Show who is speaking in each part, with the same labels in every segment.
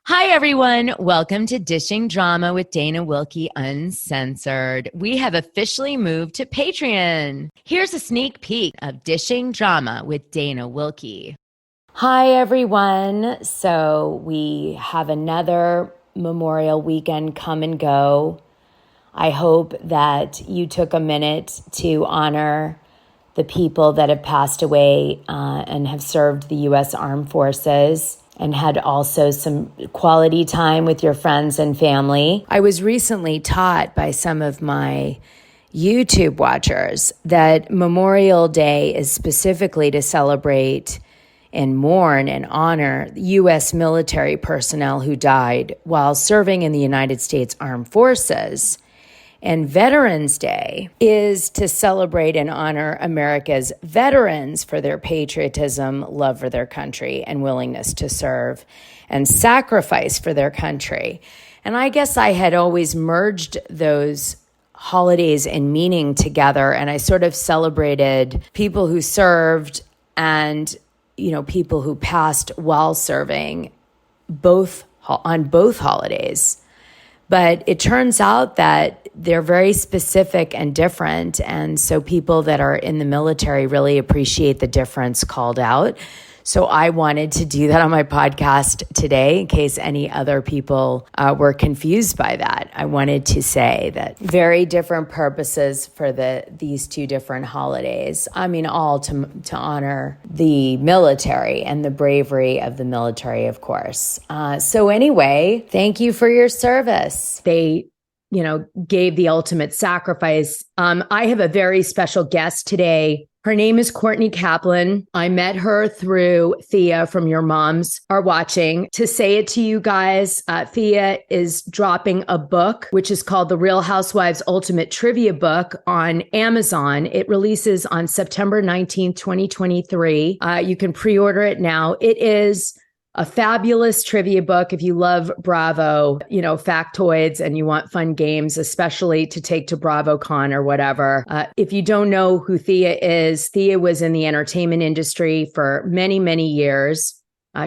Speaker 1: Hi, everyone. Welcome to Dishing Drama with Dana Wilkie Uncensored. We have officially moved to Patreon. Here's a sneak peek of Dishing Drama with Dana Wilkie. Hi, everyone. So we have another Memorial weekend come and go. I hope that you took a minute to honor the people that have passed away and have served the U.S. Armed Forces, and had also some quality time with your friends and family. I was recently taught by some of my YouTube watchers that Memorial Day is specifically to celebrate and mourn and honor U.S. military personnel who died while serving in the United States Armed Forces. And Veterans Day is to celebrate and honor America's veterans for their patriotism, love for their country, and willingness to serve and sacrifice for their country. And I guess I had always merged those holidays in meaning together, and I sort of celebrated people who served and, people who passed while serving on both holidays. But it turns out that they're very specific and different. And so people that are in the military really appreciate the difference called out. So I wanted to do that on my podcast today in case any other people were confused by that. I wanted to say that very different purposes for these two different holidays. I mean, all to honor the military and the bravery of the military, of course. So anyway, thank you for your service. They gave the ultimate sacrifice. I have a very special guest today. Her name is Courtney Kaplan. I met her through Thea from Your Moms Are Watching. To say it to you guys, Thea is dropping a book, which is called The Real Housewives Ultimate Trivia Book on Amazon. It releases on September 19th, 2023. You can pre-order it now. It is a fabulous trivia book if you love Bravo, factoids, and you want fun games, especially to take to BravoCon or whatever. If you don't know who Thea is, Thea was in the entertainment industry for many, many years.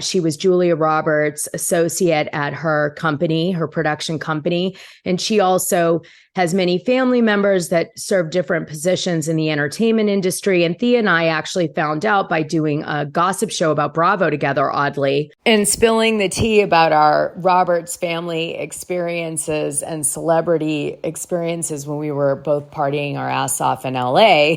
Speaker 1: She was Julia Roberts' associate at her company, her production company. And she also has many family members that serve different positions in the entertainment industry. And Thea and I actually found out by doing a gossip show about Bravo together, oddly, and spilling the tea about our Roberts family experiences and celebrity experiences when we were both partying our ass off in LA.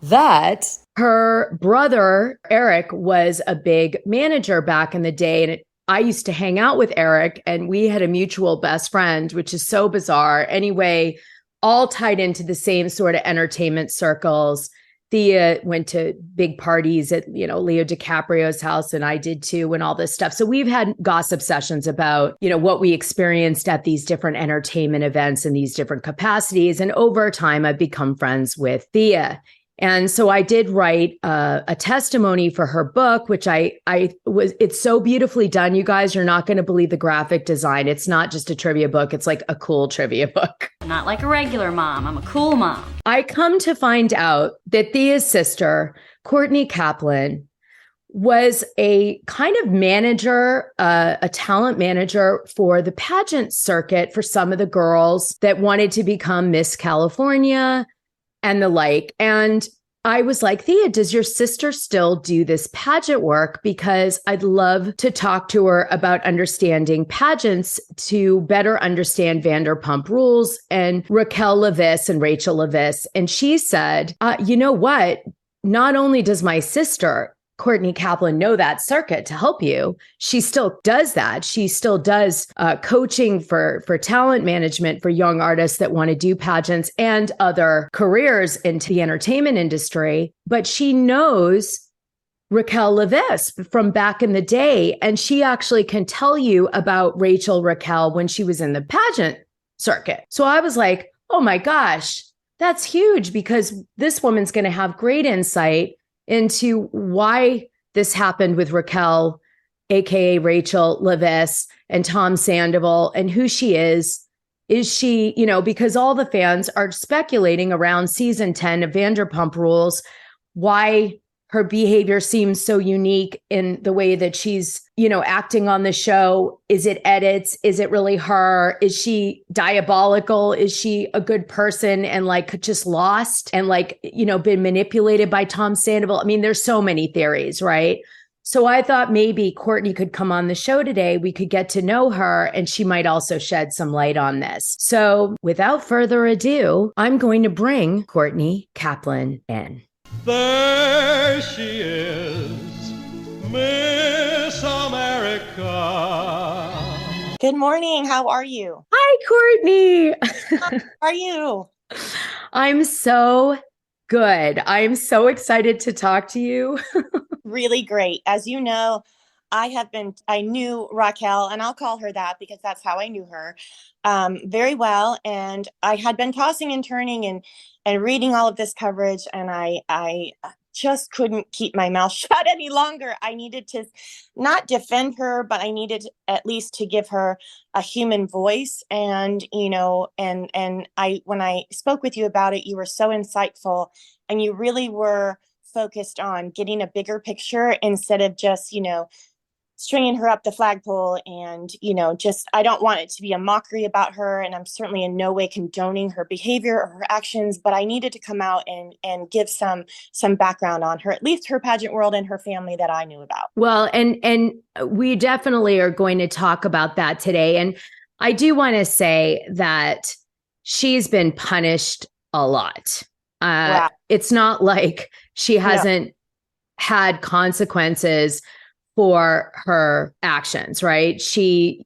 Speaker 1: That her brother, Eric, was a big manager back in the day. And I used to hang out with Eric, and we had a mutual best friend, which is so bizarre. Anyway, all tied into the same sort of entertainment circles. Thea went to big parties at, Leo DiCaprio's house, and I did too, and all this stuff. So we've had gossip sessions about, what we experienced at these different entertainment events in these different capacities. And over time, I've become friends with Thea. And so I did write a testimony for her book, which it's so beautifully done. You guys, you're not going to believe the graphic design. It's not just a trivia book. It's like a cool trivia book.
Speaker 2: Not like a regular mom. I'm a cool mom.
Speaker 1: I come to find out that Thea's sister, Courtney Kaplan, was a kind of manager, a talent manager for the pageant circuit for some of the girls that wanted to become Miss California and the like. And I was like, Thea, does your sister still do this pageant work? Because I'd love to talk to her about understanding pageants to better understand Vanderpump Rules and Raquel Leviss and Rachel Leviss. And she said, you know what? Not only does my sister, Courtney Kaplan, know that circuit to help you, she still does that. She still does coaching for talent management for young artists that want to do pageants and other careers into the entertainment industry. But she knows Raquel Leviss from back in the day. And she actually can tell you about Raquel when she was in the pageant circuit. So I was like, oh my gosh, that's huge, because this woman's going to have great insight into why this happened with Raquel, aka Rachel Leviss, and Tom Sandoval, and who she is. Is she, because all the fans are speculating around season 10 of Vanderpump Rules, why her behavior seems so unique in the way that she's, acting on the show. Is it edits? Is it really her? Is she diabolical? Is she a good person and like just lost and like, been manipulated by Tom Sandoval? I mean, there's so many theories, right? So I thought maybe Courtney could come on the show today. We could get to know her and she might also shed some light on this. So without further ado, I'm going to bring Courtney Kaplan in.
Speaker 3: There she is, Miss America.
Speaker 4: Good morning. How are you?
Speaker 1: Hi, Courtney.
Speaker 4: How are you?
Speaker 1: I'm so good. I'm so excited to talk to you.
Speaker 4: Really great. As you know, I knew Raquel, and I'll call her that because that's how I knew her, very well. And I had been tossing and turning and reading all of this coverage, and I just couldn't keep my mouth shut any longer. I needed to not defend her, but I needed at least to give her a human voice. And, when I spoke with you about it, you were so insightful and you really were focused on getting a bigger picture instead of just, stringing her up the flagpole and, I don't want it to be a mockery about her. And I'm certainly in no way condoning her behavior or her actions, but I needed to come out and give some background on her, at least her pageant world and her family that I knew about.
Speaker 1: Well, and we definitely are going to talk about that today. And I do want to say that she's been punished a lot.
Speaker 4: Wow.
Speaker 1: It's not like she hasn't had consequences for her actions, right? She,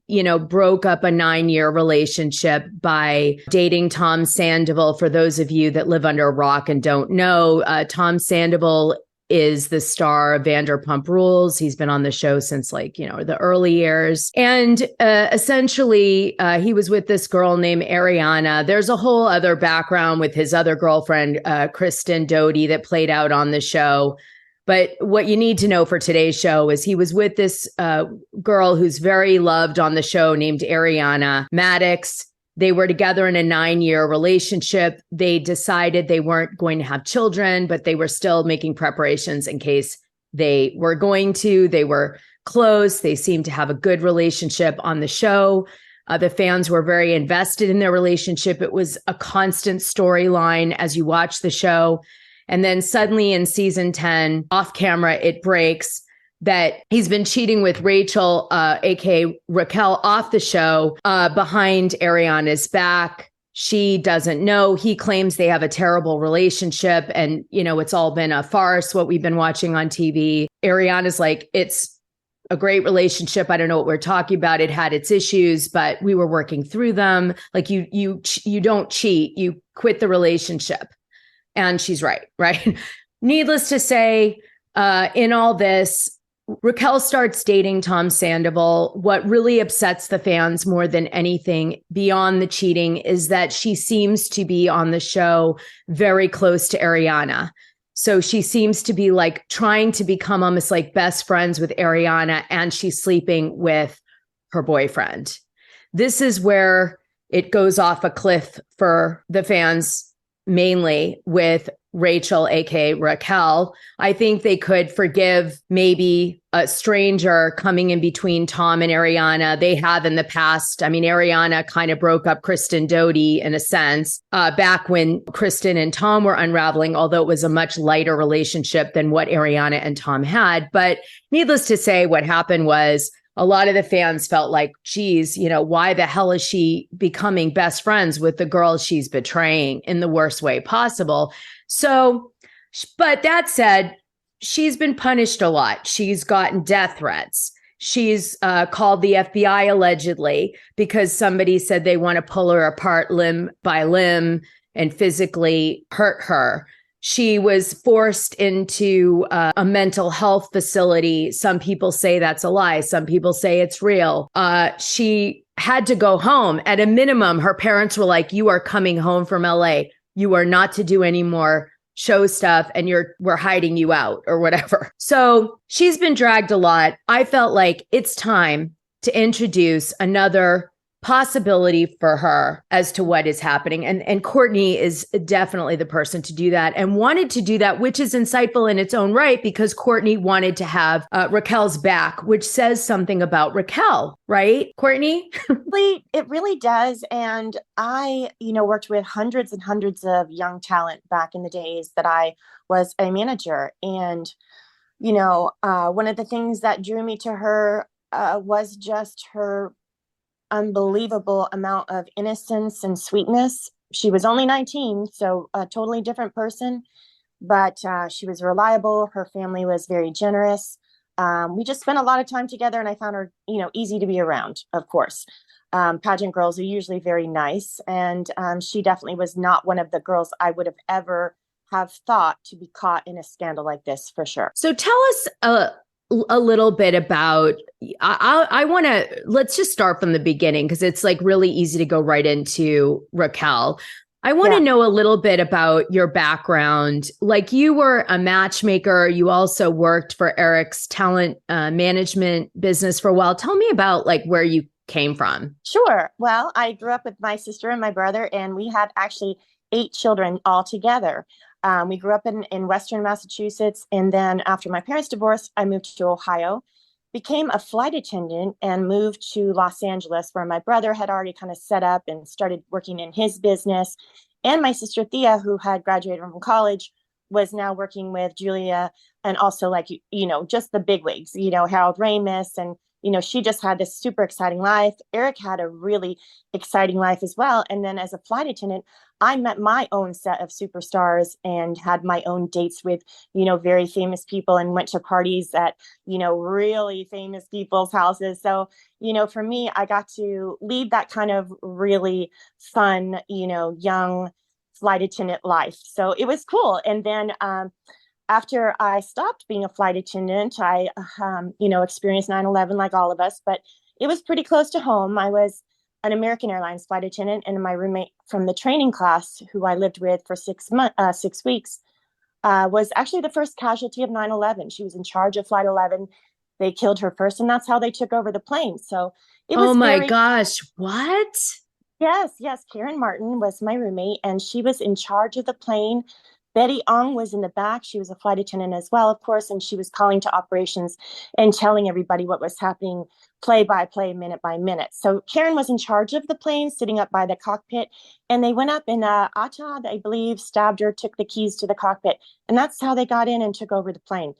Speaker 1: broke up a 9-year relationship by dating Tom Sandoval. For those of you that live under a rock and don't know, Tom Sandoval is the star of Vanderpump Rules. He's been on the show since the early years. And essentially, he was with this girl named Ariana. There's a whole other background with his other girlfriend, Kristen Doty, that played out on the show. But what you need to know for today's show is he was with this girl who's very loved on the show named Ariana Maddox. They were together in a 9-year relationship. They decided they weren't going to have children, but they were still making preparations in case they were going to. They were close. They seemed to have a good relationship on the show. The fans were very invested in their relationship. It was a constant storyline as you watch the show. And then suddenly in season 10, off camera, it breaks that he's been cheating with Rachel, aka Raquel, off the show behind Ariana's back. She doesn't know. He claims they have a terrible relationship and, it's all been a farce, what we've been watching on TV. Ariana's like, it's a great relationship. I don't know what we're talking about. It had its issues, but we were working through them. Like you don't cheat, you quit the relationship. And she's right? Needless to say, in all this, Raquel starts dating Tom Sandoval. What really upsets the fans more than anything beyond the cheating is that she seems to be on the show very close to Ariana. So she seems to be like trying to become almost like best friends with Ariana, and she's sleeping with her boyfriend. This is where it goes off a cliff for the fans, mainly with Rachel, aka Raquel. I think they could forgive maybe a stranger coming in between Tom and Ariana. They have in the past. I mean, Ariana kind of broke up Kristen Doty in a sense back when Kristen and Tom were unraveling, although it was a much lighter relationship than what Ariana and Tom had. But needless to say, what happened was a lot of the fans felt like, geez, why the hell is she becoming best friends with the girl she's betraying in the worst way possible? So, but that said, she's been punished a lot. She's gotten death threats. She's called the FBI allegedly because somebody said they want to pull her apart limb by limb and physically hurt her. She was forced into a mental health facility. Some people say that's a lie. Some people say it's real. She had to go home. At a minimum, her parents were like, you are coming home from LA. You are not to do any more show stuff and we're hiding you out or whatever. So she's been dragged a lot. I felt like it's time to introduce another possibility for her as to what is happening. And Courtney is definitely the person to do that and wanted to do that, which is insightful in its own right, because Courtney wanted to have Raquel's back, which says something about Raquel, right, Courtney?
Speaker 4: It really does. And I, worked with hundreds and hundreds of young talent back in the days that I was a manager. And, one of the things that drew me to her was just her unbelievable amount of innocence and sweetness. She was only 19, so a totally different person, but she was reliable. Her family was very generous. We just spent a lot of time together, and I found her, easy to be around, of course. Pageant girls are usually very nice, and she definitely was not one of the girls I would have ever have thought to be caught in a scandal like this, for sure.
Speaker 1: So tell us a little bit about, I want to, let's just start from the beginning, because it's like really easy to go right into Raquel. I want to know a little bit about your background. Like, you were a matchmaker. You also worked for Eric's talent management business for a while. Tell me about like where you came from.
Speaker 4: Sure. Well, I grew up with my sister and my brother, and we had actually 8 children all together. We grew up in Western Massachusetts. And then after my parents divorced, I moved to Ohio, became a flight attendant, and moved to Los Angeles, where my brother had already kind of set up and started working in his business. And my sister Thea, who had graduated from college, was now working with Julia, and also like, just the bigwigs, Harold Ramis. And, she just had this super exciting life. Eric had a really exciting life as well. And then as a flight attendant, I met my own set of superstars and had my own dates with, very famous people, and went to parties at, really famous people's houses. So, for me, I got to lead that kind of really fun, young flight attendant life. So it was cool. And then after I stopped being a flight attendant, I, experienced 9/11 like all of us, but it was pretty close to home. I was an American Airlines flight attendant, and my roommate from the training class, who I lived with for 6 weeks, was actually the first casualty of 9/11. She was in charge of Flight 11. They killed her first, and that's how they took over the plane. So it was
Speaker 1: gosh, what?
Speaker 4: Yes. Karen Martin was my roommate, and she was in charge of the plane. Betty Ong was in the back. She was a flight attendant as well, of course, and she was calling to operations and telling everybody what was happening play by play, minute by minute. So Karen was in charge of the plane, sitting up by the cockpit, and they went up, and Atta, I believe, stabbed her, took the keys to the cockpit, and that's how they got in and took over the plane.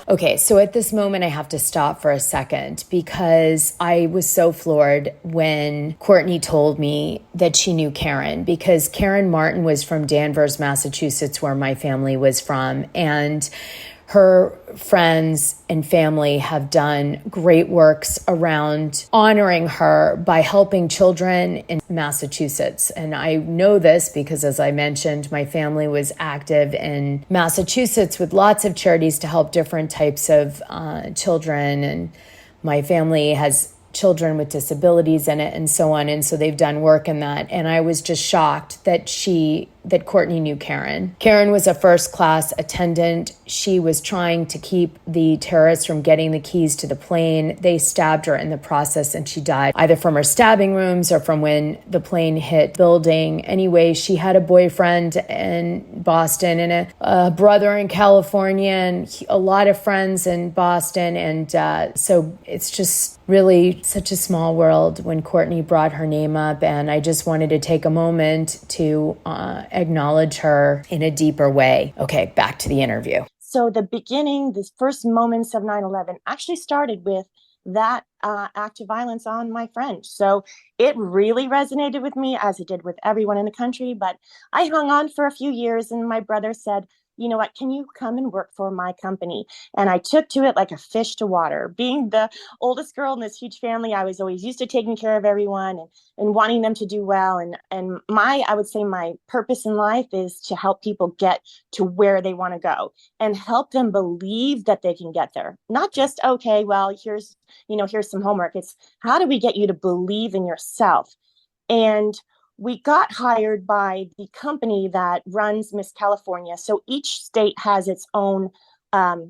Speaker 1: Okay, so at this moment, I have to stop for a second, because I was so floored when Courtney told me that she knew Karen, because Karen Martin was from Danvers, Massachusetts, where my family was from, and her friends and family have done great works around honoring her by helping children in Massachusetts. And I know this because, as I mentioned, my family was active in Massachusetts with lots of charities to help different types of children. And my family has children with disabilities in it and so on. And so they've done work in that. And I was just shocked that Courtney knew Karen. Karen was a first-class attendant. She was trying to keep the terrorists from getting the keys to the plane. They stabbed her in the process, and she died either from her stabbing wounds or from when the plane hit building. Anyway, she had a boyfriend in Boston and a brother in California, and a lot of friends in Boston. And so it's just really such a small world when Courtney brought her name up. And I just wanted to take a moment to acknowledge her in a deeper way. Okay, back to the interview.
Speaker 4: So the first moments of 9/11 actually started with that act of violence on my friend. So it really resonated with me, as it did with everyone in the country. But I hung on for a few years, and my brother said, you know what, can you come and work for my company? And I took to it like a fish to water. Being the oldest girl in this huge family, I was always used to taking care of everyone and wanting them to do well. And I would say my purpose in life is to help people get to where they want to go and help them believe that they can get there. Not just, okay, well, here's some homework. It's how do we get you to believe in yourself? And we got hired by the company that runs Miss California. So each state has its own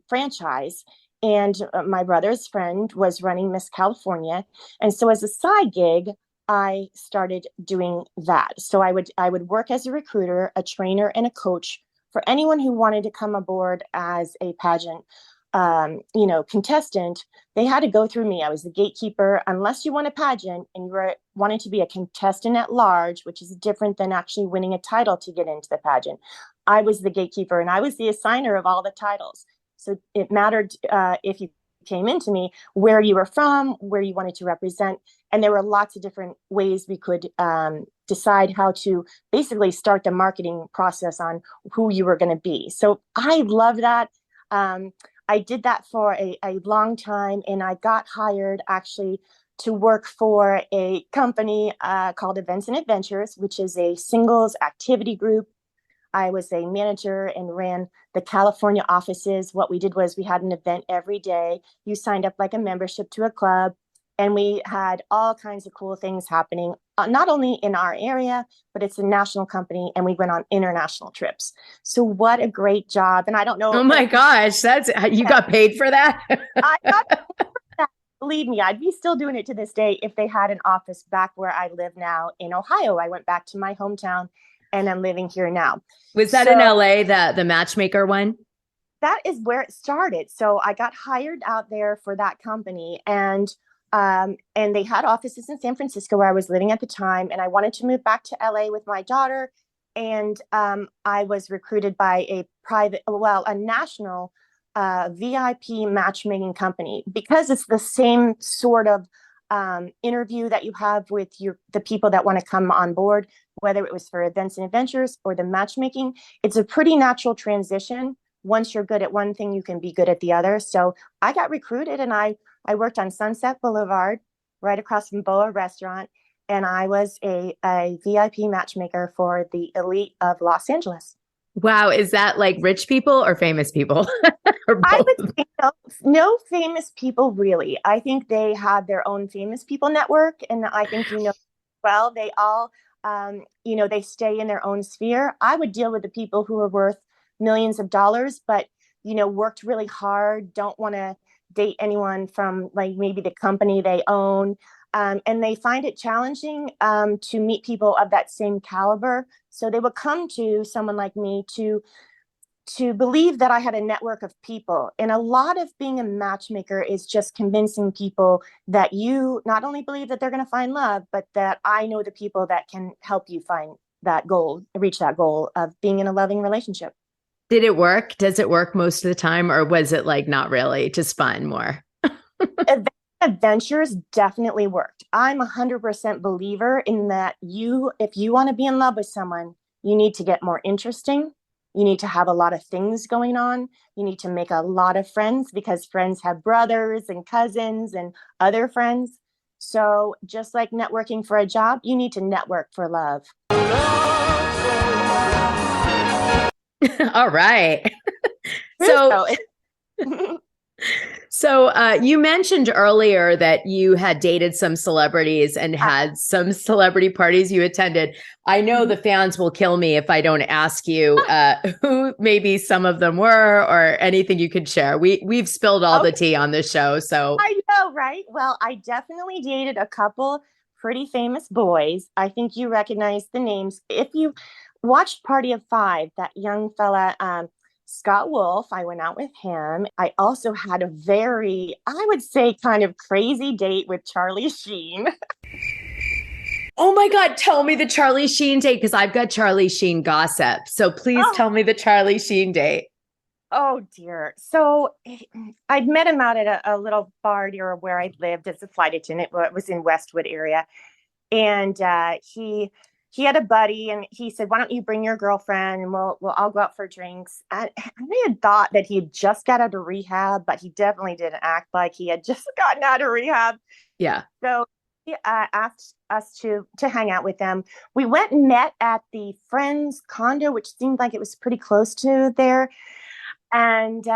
Speaker 4: franchise. and my brother's friend was running Miss California. And so as a side gig, I started doing that. So I would work as a recruiter, a trainer, and a coach for anyone who wanted to come aboard as a pageant, contestant. They had to go through me. I was the gatekeeper. Unless you won a pageant and you wanted to be a contestant at large, which is different than actually winning a title to get into the pageant. I was the gatekeeper and I was the assigner of all the titles. So it mattered if you came into me, where you were from, where you wanted to represent. And there were lots of different ways we could decide how to basically start the marketing process on who you were going to be. So I love that. I did that for a long time, and I got hired actually to work for a company called Events and Adventures, which is a singles activity group. I was a manager and ran the California offices. What we did was we had an event every day. You signed up like a membership to a club, and we had all kinds of cool things happening, not only in our area, but it's a national company, and we went on international trips. So what a great job. And I don't know.
Speaker 1: Oh my gosh, you got paid for that?
Speaker 4: I got paid for that. Believe me, I'd be still doing it to this day if they had an office back where I live now in Ohio. I went back to my hometown and I'm living here now.
Speaker 1: Was that in LA, the matchmaker one?
Speaker 4: That is where it started. So I got hired out there for that company, and they had offices in San Francisco where I was living at the time. And I wanted to move back to LA with my daughter. And I was recruited by a national VIP matchmaking company, because it's the same sort of interview that you have with the people that want to come on board, whether it was for Events and Adventures or the matchmaking. It's a pretty natural transition. Once you're good at one thing, you can be good at the other. So I got recruited, and I worked on Sunset Boulevard, right across from Boa Restaurant, and I was a VIP matchmaker for the elite of Los Angeles.
Speaker 1: Wow. Is that like rich people or famous people?
Speaker 4: I would say no famous people, really. I think they have their own famous people network. And I think, well, they all, they stay in their own sphere. I would deal with the people who are worth millions of dollars, but, worked really hard, don't want to date anyone from like maybe the company they own. And they find it challenging to meet people of that same caliber. So they would come to someone like me to believe that I had a network of people. And a lot of being a matchmaker is just convincing people that you not only believe that they're going to find love, but that I know the people that can help you find that goal, reach that goal of being in a loving relationship.
Speaker 1: Did it work? Does it work most of the time? Or was it like not really, just fun more?
Speaker 4: Adventures definitely worked. I'm 100% believer in that if you want to be in love with someone, you need to get more interesting. You need to have a lot of things going on. You need to make a lot of friends, because friends have brothers and cousins and other friends. So just like networking for a job, you need to network for love.
Speaker 1: All right. So you mentioned earlier that you had dated some celebrities and had some celebrity parties you attended. I know the fans will kill me if I don't ask you who maybe some of them were, or anything you could share. We've spilled all the tea on this show. So
Speaker 4: I know, right? Well, I definitely dated a couple pretty famous boys. I think you recognize the names. If you watched Party of Five, that young fella, Scott Wolf, I went out with him. I also had a very, I would say, kind of crazy date with Charlie Sheen.
Speaker 1: Oh my God, tell me the Charlie Sheen date, because I've got Charlie Sheen gossip. So please tell me the Charlie Sheen date.
Speaker 4: Oh dear. So I'd met him out at a little bar near where I lived as a flight attendant. It was in Westwood area. And he had a buddy, and he said, "Why don't you bring your girlfriend, and we'll all go out for drinks." I had thought that he had just got out of rehab, but he definitely didn't act like he had just gotten out of rehab.
Speaker 1: Yeah.
Speaker 4: So he asked us to hang out with them. We went and met at the friend's condo, which seemed like it was pretty close to there. And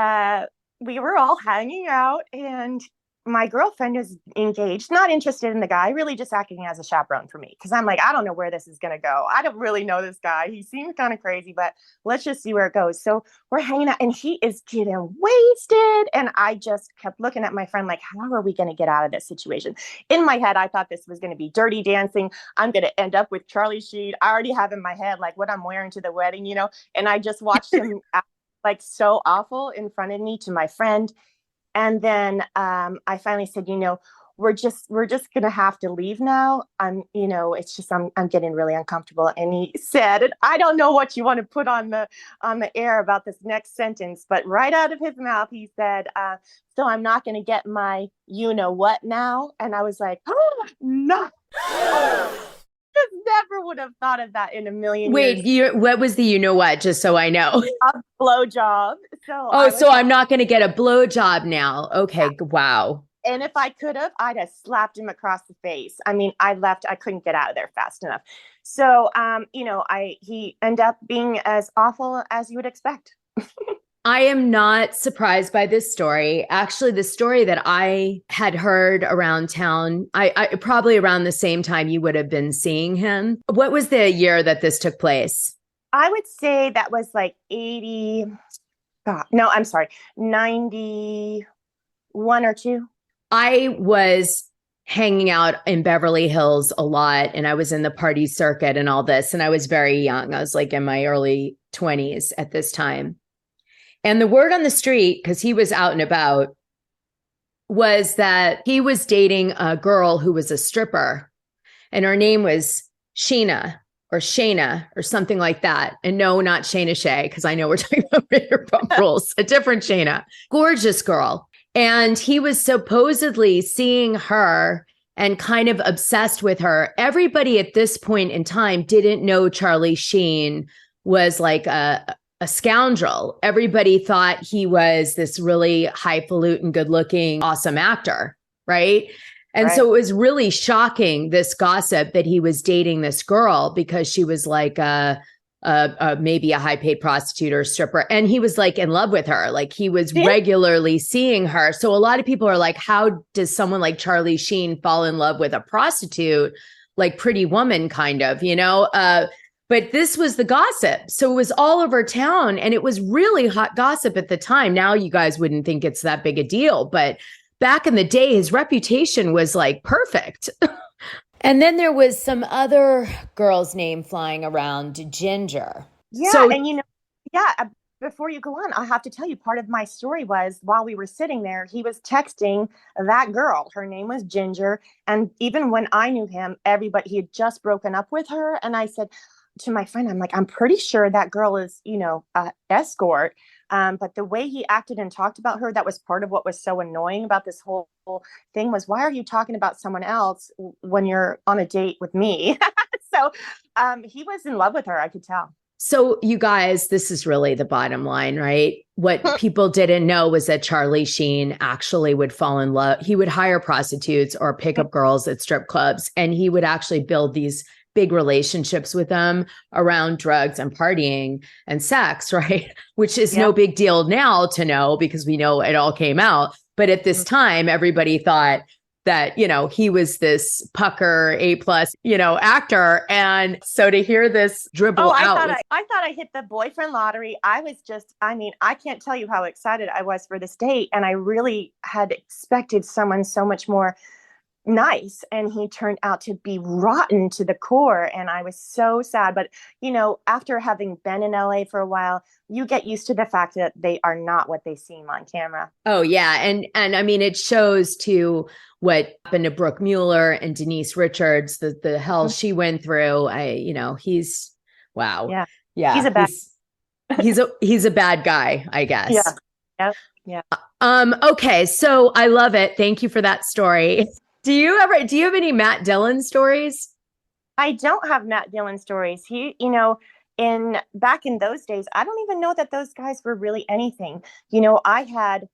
Speaker 4: we were all hanging out, and my girlfriend is engaged, not interested in the guy, really just acting as a chaperone for me. Cause I'm like, I don't know where this is going to go. I don't really know this guy. He seems kind of crazy, but let's just see where it goes. So we're hanging out and he is getting wasted. And I just kept looking at my friend, like, how are we going to get out of this situation? In my head, I thought this was going to be Dirty Dancing. I'm going to end up with Charlie Sheen. I already have in my head, like what I'm wearing to the wedding, and I just watched him act like so awful in front of me to my friend. And then I finally said, we're just going to have to leave now. It's just, I'm getting really uncomfortable. And he said, and I don't know what you want to put on the air about this next sentence, but right out of his mouth, he said, so I'm not going to get my, what now. And I was like, oh, no. Just never would have thought of that in a million years.
Speaker 1: Wait, what was the what? Just so I know.
Speaker 4: A blowjob.
Speaker 1: So I'm not going to get a blowjob now. Okay, yeah. Wow.
Speaker 4: And if I could have, I'd have slapped him across the face. I mean, I couldn't get out of there fast enough. So, he ended up being as awful as you would expect.
Speaker 1: I am not surprised by this story. Actually, the story that I had heard around town, I probably around the same time you would have been seeing him. What was the year that this took place?
Speaker 4: I would say that was like 91 or 2.
Speaker 1: I was hanging out in Beverly Hills a lot, and I was in the party circuit and all this, and I was very young. I was like in my early 20s at this time. And the word on the street, because he was out and about, was that he was dating a girl who was a stripper, and her name was Sheena or Shayna or something like that. And no, not Shayna Shay, because I know we're talking about Vanderpump Rules, a different Shayna. Gorgeous girl. And he was supposedly seeing her and kind of obsessed with her. Everybody at this point in time didn't know Charlie Sheen was like a scoundrel. Everybody thought he was this really highfalutin, good-looking, awesome actor, right? And so it was really shocking, this gossip that he was dating this girl because she was like maybe a high-paid prostitute or stripper. And he was like in love with her. Like he was regularly seeing her. So a lot of people are like, how does someone like Charlie Sheen fall in love with a prostitute? Like Pretty Woman kind of, but this was the gossip. So it was all over town and it was really hot gossip at the time. Now you guys wouldn't think it's that big a deal, but back in the day, his reputation was like perfect. And then there was some other girl's name flying around, Ginger.
Speaker 4: Yeah.
Speaker 1: So,
Speaker 4: and before you go on, I have to tell you, part of my story was while we were sitting there, he was texting that girl. Her name was Ginger. And even when I knew him, he had just broken up with her. And I said to my friend, I'm like, I'm pretty sure that girl is, a escort. But the way he acted and talked about her, that was part of what was so annoying about this whole thing was, why are you talking about someone else when you're on a date with me? So he was in love with her, I could tell.
Speaker 1: So you guys, this is really the bottom line, right? What people didn't know was that Charlie Sheen actually would fall in love. He would hire prostitutes or pick up girls at strip clubs, and he would actually build these big relationships with them around drugs and partying and sex, right? Which is no big deal now to know because we know it all came out. But at this time, everybody thought that, he was this pucker, A+, actor. And so to hear this dribble out.
Speaker 4: I thought I hit the boyfriend lottery. I was I can't tell you how excited I was for this date. And I really had expected someone so much more nice, and he turned out to be rotten to the core, and I was so sad. But after having been in LA for a while, you get used to the fact that they are not what they seem on camera.
Speaker 1: Oh yeah, and I mean, it shows to what happened to Brooke Mueller and Denise Richards, the hell she went through. He's wow. Yeah,
Speaker 4: he's a bad
Speaker 1: he's a bad guy, I guess.
Speaker 4: Yeah.
Speaker 1: Okay, so I love it. Thank you for that story. Do you have any Matt Dillon stories?
Speaker 4: I don't have Matt Dillon stories. He, back in those days, I don't even know that those guys were really anything. I had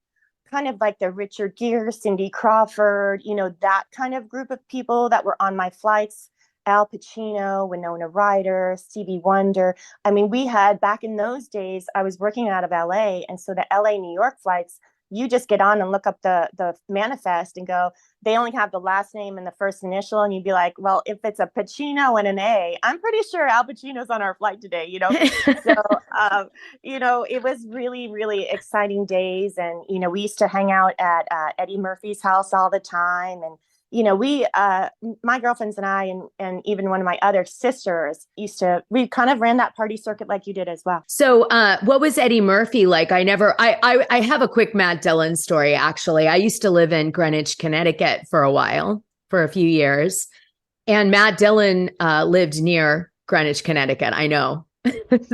Speaker 4: kind of like the Richard Gere, Cindy Crawford, that kind of group of people that were on my flights. Al Pacino, Winona Ryder, Stevie Wonder. I mean, we had back in those days, I was working out of LA. And so the LA, New York flights, you just get on and look up the manifest and go, they only have the last name and the first initial. And you'd be like, well, if it's a Pacino and an A, I'm pretty sure Al Pacino's on our flight today, you know? So, you know, it was really, really exciting days. And, you know, we used to hang out at Eddie Murphy's house all the time. And, you know, my girlfriends and I, and even one of my other sisters we kind of ran that party circuit like you did as well.
Speaker 1: So what was Eddie Murphy like? I have a quick Matt Dillon story, actually. I used to live in Greenwich, Connecticut for a few years. And Matt Dillon lived near Greenwich, Connecticut. I know.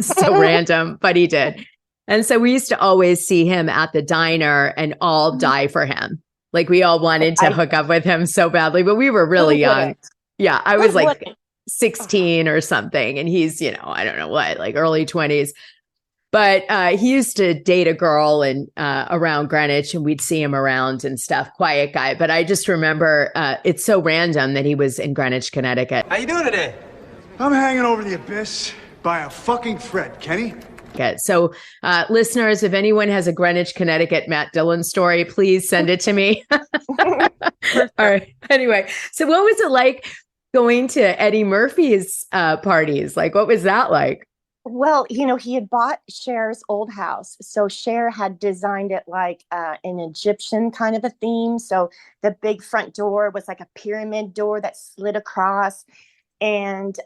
Speaker 1: So random, but he did. And so we used to always see him at the diner and all die for him. Like we all wanted to hook up with him so badly, but we were really young. Yeah, I was like 16 or something. And he's, you know, I don't know what, like early 20s. But he used to date a girl around Greenwich, and we'd see him around and stuff. Quiet guy. But I just remember it's so random that he was in Greenwich, Connecticut.
Speaker 5: How you doing today?
Speaker 6: I'm hanging over the abyss by a fucking thread, Kenny.
Speaker 1: So listeners, if anyone has a Greenwich, Connecticut Matt Dillon story, please send it to me. All right. Anyway, so what was it like going to Eddie Murphy's parties? Like, what was that like?
Speaker 4: Well, you know, he had bought Cher's old house. So Cher had designed it like an Egyptian kind of a theme. So the big front door was like a pyramid door that slid across. And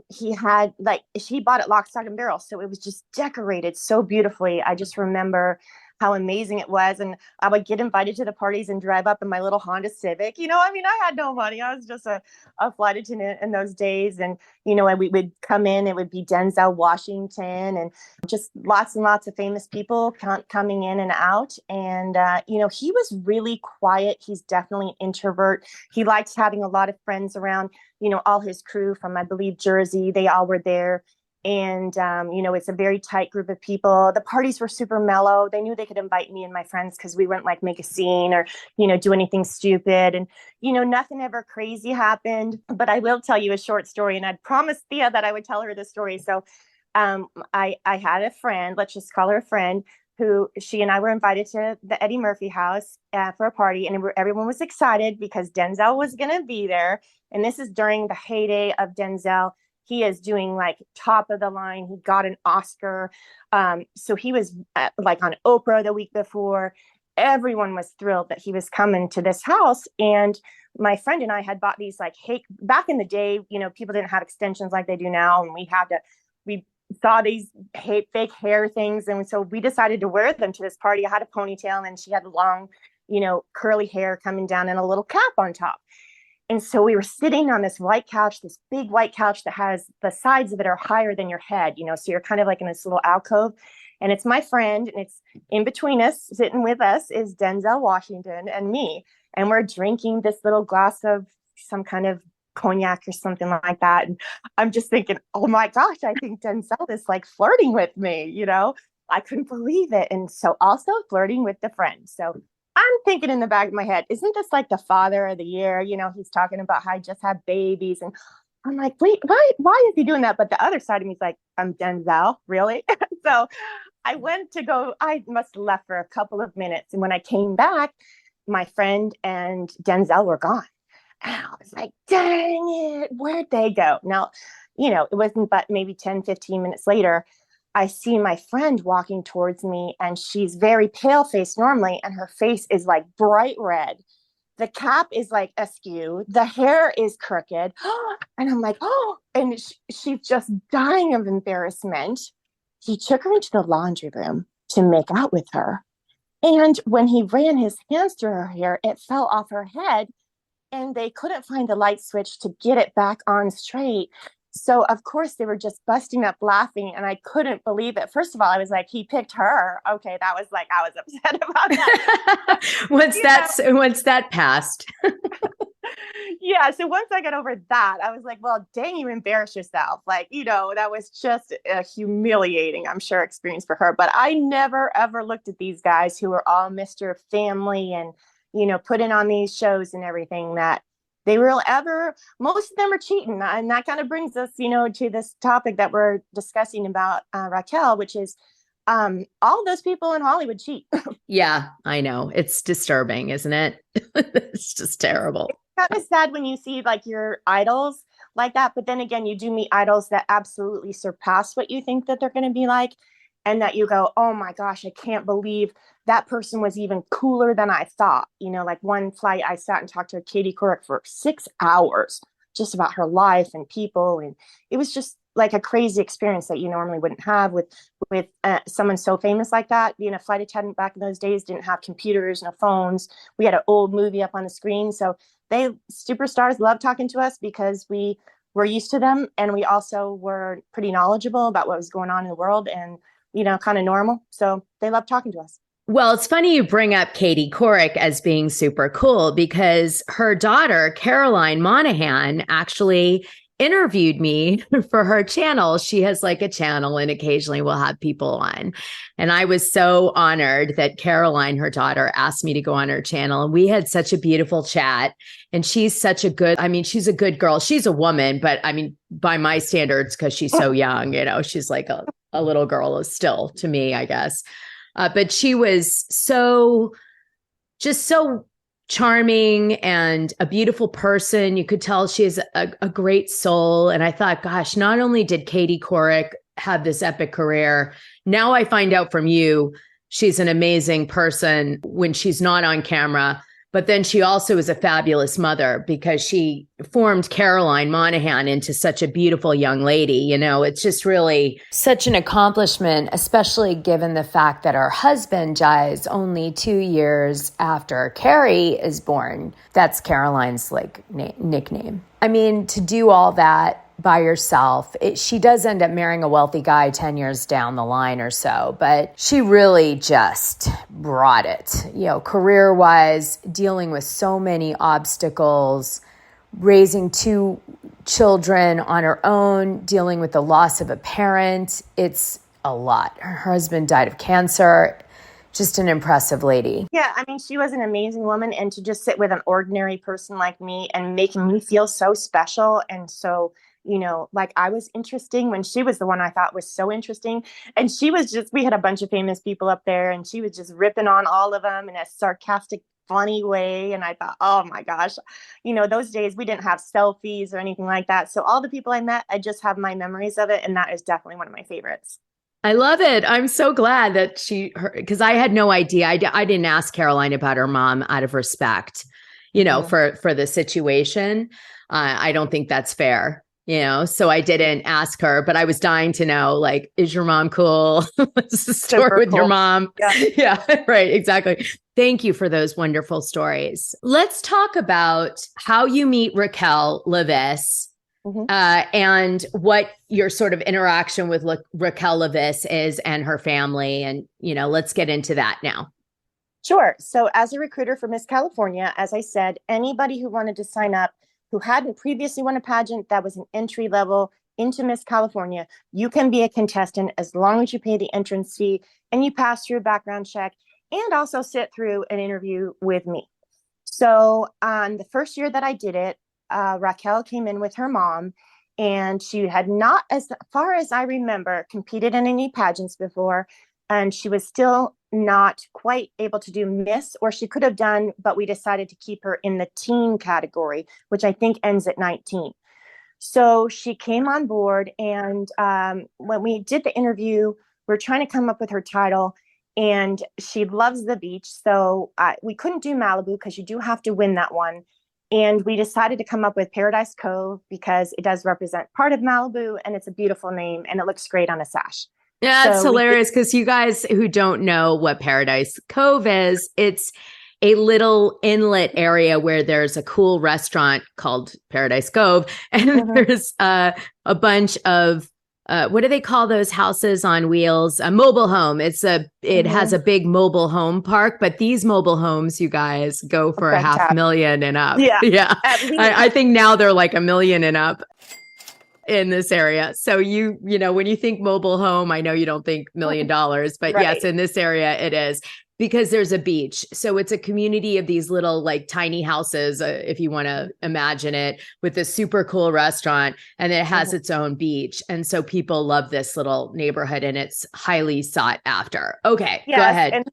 Speaker 4: he bought it lock, stock, and barrel. So it was just decorated so beautifully. I just remember how amazing it was. And I would get invited to the parties and drive up in my little Honda Civic. You know, I mean, I had no money. I was just a flight attendant in those days. And, you know, we would come in, it would be Denzel Washington and just lots and lots of famous people coming in and out. And, you know, he was really quiet. He's definitely an introvert. He liked having a lot of friends around, you know, all his crew from, I believe, Jersey. They all were there. And, you know, it's a very tight group of people. The parties were super mellow. They knew they could invite me and my friends because we wouldn't like make a scene or, you know, do anything stupid. And, you know, nothing ever crazy happened. But I will tell you a short story. And I'd promised Thea that I would tell her the story. So I had a friend, let's just call her a friend, who she and I were invited to the Eddie Murphy house for a party. And everyone was excited because Denzel was going to be there. And this is during the heyday of Denzel. He is doing like top of the line. He got an Oscar. So he was like on Oprah the week before. Everyone was thrilled that he was coming to this house. And my friend and I had bought these like, hey, back in the day, you know, people didn't have extensions like they do now. And we saw these fake hair things. And so we decided to wear them to this party. I had a ponytail and she had long, you know, curly hair coming down and a little cap on top. And so we were sitting on this white couch, this big white couch that has the sides of it are higher than your head, you know, so you're kind of like in this little alcove. And it's my friend, and it's in between us, sitting with us is Denzel Washington and me. And we're drinking this little glass of some kind of cognac or something like that. And I'm just thinking, oh my gosh, I think Denzel is like flirting with me, you know, I couldn't believe it. And so also flirting with the friend. So I'm thinking in the back of my head, isn't this like the father of the year? You know, he's talking about how I just had babies. And I'm like, wait, why is he doing that? But the other side of me is like, I'm Denzel, really? So I must have left for a couple of minutes. And when I came back, my friend and Denzel were gone. And I was like, dang it, where'd they go? Now, you know, it wasn't but maybe 10, 15 minutes later, I see my friend walking towards me, and she's very pale faced normally, and her face is like bright red. The cap is like askew. The hair is crooked. And I'm like, oh, and she's just dying of embarrassment. He took her into the laundry room to make out with her. And when he ran his hands through her hair, it fell off her head, and they couldn't find the light switch to get it back on straight. So, of course, they were just busting up laughing, and I couldn't believe it. First of all, I was like, he picked her. Okay, that was like, I was upset about that.
Speaker 1: Once that passed.
Speaker 4: Yeah, so once I got over that, I was like, well, dang, you embarrassed yourself. Like, you know, that was just a humiliating, I'm sure, experience for her. But I never, ever looked at these guys who were all Mr. Family and, you know, putting on these shows and everything that most of them are cheating. And that kind of brings us, you know, to this topic that we're discussing about Raquel, which is all those people in Hollywood cheat.
Speaker 1: Yeah, I know. It's disturbing, isn't it? It's just terrible.
Speaker 4: It's kind of sad when you see like your idols like that, but then again, you do meet idols that absolutely surpass what you think that they're going to be like, and that you go, oh my gosh, I can't believe that person was even cooler than I thought. You know, like one flight, I sat and talked to Katie Couric for 6 hours just about her life and people, and it was just like a crazy experience that you normally wouldn't have with someone so famous like that. Being a flight attendant back in those days, didn't have computers, no phones. We had an old movie up on the screen, so superstars love talking to us because we were used to them, and we also were pretty knowledgeable about what was going on in the world, and kind of normal. So they love talking to us.
Speaker 1: Well, it's funny you bring up Katie Couric as being super cool, because her daughter, Caroline Monahan, actually interviewed me for her channel. She has like a channel, and occasionally we'll have people on. And I was so honored that Caroline, her daughter, asked me to go on her channel. And we had such a beautiful chat. And she's such a good, she's a good girl. She's a woman, but by my standards, because she's so young, she's like a little girl still to me, I guess. But she was so charming and a beautiful person. You could tell she has a great soul. And I thought, gosh, not only did Katie Couric have this epic career, now I find out from you, she's an amazing person when she's not on camera. But then she also is a fabulous mother, because she formed Caroline Monahan into such a beautiful young lady. It's just really such an accomplishment, especially given the fact that her husband dies only 2 years after Carrie is born. That's Caroline's nickname. To do all that by yourself, she does end up marrying a wealthy guy 10 years down the line or so, but she really just brought it, career-wise, dealing with so many obstacles, raising 2 children on her own, dealing with the loss of a parent. It's a lot. Her husband died of cancer. Just an impressive lady.
Speaker 4: Yeah, she was an amazing woman, and to just sit with an ordinary person like me and making me feel so special and so, like I was interesting when she was the one I thought was so interesting. And she was we had a bunch of famous people up there, and she was just ripping on all of them in a sarcastic, funny way. And I thought, oh my gosh, those days we didn't have selfies or anything like that. So all the people I met, I just have my memories of it. And that is definitely one of my favorites.
Speaker 1: I love it. I'm so glad that because I had no idea. I didn't ask Caroline about her mom out of respect, for the situation. I don't think that's fair, so I didn't ask her, but I was dying to know, like, is your mom cool? What's the story with your mom? Yeah, right. Exactly. Thank you for those wonderful stories. Let's talk about how you meet Raquel Leviss. And what your sort of interaction with Raquel Leviss is and her family. And, let's get into that now.
Speaker 4: Sure. So as a recruiter for Miss California, as I said, anybody who wanted to sign up who hadn't previously won a pageant that was an entry level into Miss California, you can be a contestant as long as you pay the entrance fee and you pass through a background check and also sit through an interview with me. So the first year that I did it, Raquel came in with her mom, and she had not, as far as I remember, competed in any pageants before, and she was still not quite able to do Miss, or she could have done, but we decided to keep her in the teen category, which I think ends at 19. So she came on board, and when we did the interview, we were trying to come up with her title, and she loves the beach, so we couldn't do Malibu because you do have to win that one. And we decided to come up with Paradise Cove because it does represent part of Malibu, and it's a beautiful name, and it looks great on a sash.
Speaker 1: Yeah, it's hilarious because you guys who don't know what Paradise Cove is, it's a little inlet area where there's a cool restaurant called Paradise Cove, and there's a bunch of what do they call those houses on wheels? A mobile home. It has a big mobile home park, but these mobile homes, you guys, go for $500,000 and up. Yeah. I think now they're like $1 million and up in this area. So when you think mobile home, I know you don't think $1 million, but right. Yes, in this area it is. because there's a beach. So it's a community of these little like tiny houses, if you want to imagine it, with this super cool restaurant, and it has its own beach. And so people love this little neighborhood, and it's highly sought after. Okay,
Speaker 4: yes,
Speaker 1: go ahead.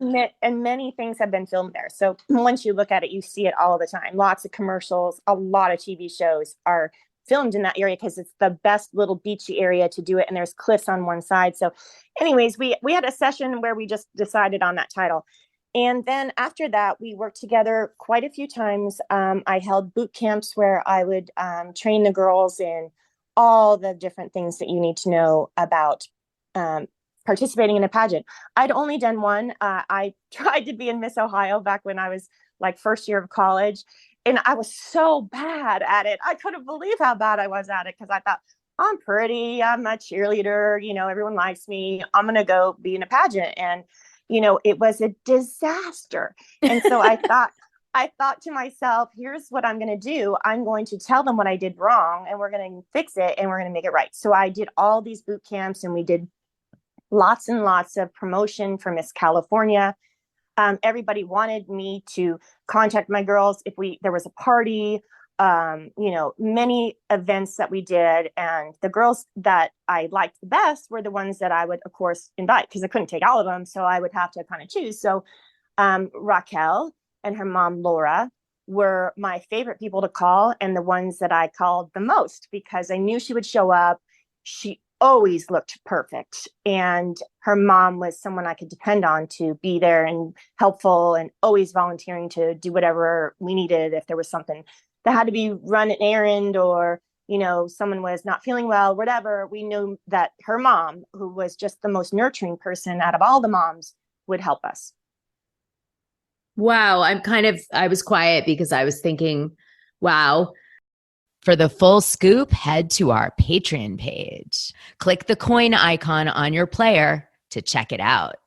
Speaker 4: And many things have been filmed there. So once you look at it, you see it all the time. Lots of commercials, a lot of TV shows are filmed in that area because it's the best little beachy area to do it. And there's cliffs on one side. So anyways, we had a session where we just decided on that title. And then after that, we worked together quite a few times. I held boot camps where I would train the girls in all the different things that you need to know about participating in a pageant. I'd only done one. I tried to be in Miss Ohio back when I was like first year of college. And I was so bad at it. I couldn't believe how bad I was at it because I thought, I'm pretty, I'm a cheerleader, everyone likes me. I'm going to go be in a pageant. And, it was a disaster. And so I thought to myself, here's what I'm going to do. I'm going to tell them what I did wrong and we're going to fix it and we're going to make it right. So I did all these boot camps and we did lots and lots of promotion for Miss California. Everybody wanted me to contact my girls if there was a party, many events that we did. And the girls that I liked the best were the ones that I would, of course, invite because I couldn't take all of them. So I would have to kind of choose. So Raquel and her mom, Laura, were my favorite people to call and the ones that I called the most because I knew she would show up. She always looked perfect. And her mom was someone I could depend on to be there and helpful and always volunteering to do whatever we needed. If there was something that had to be run an errand or, someone was not feeling well, whatever, we knew that her mom, who was just the most nurturing person out of all the moms, would help us.
Speaker 1: Wow. I was quiet because I was thinking, wow. For the full scoop, head to our Patreon page. Click the coin icon on your player to check it out.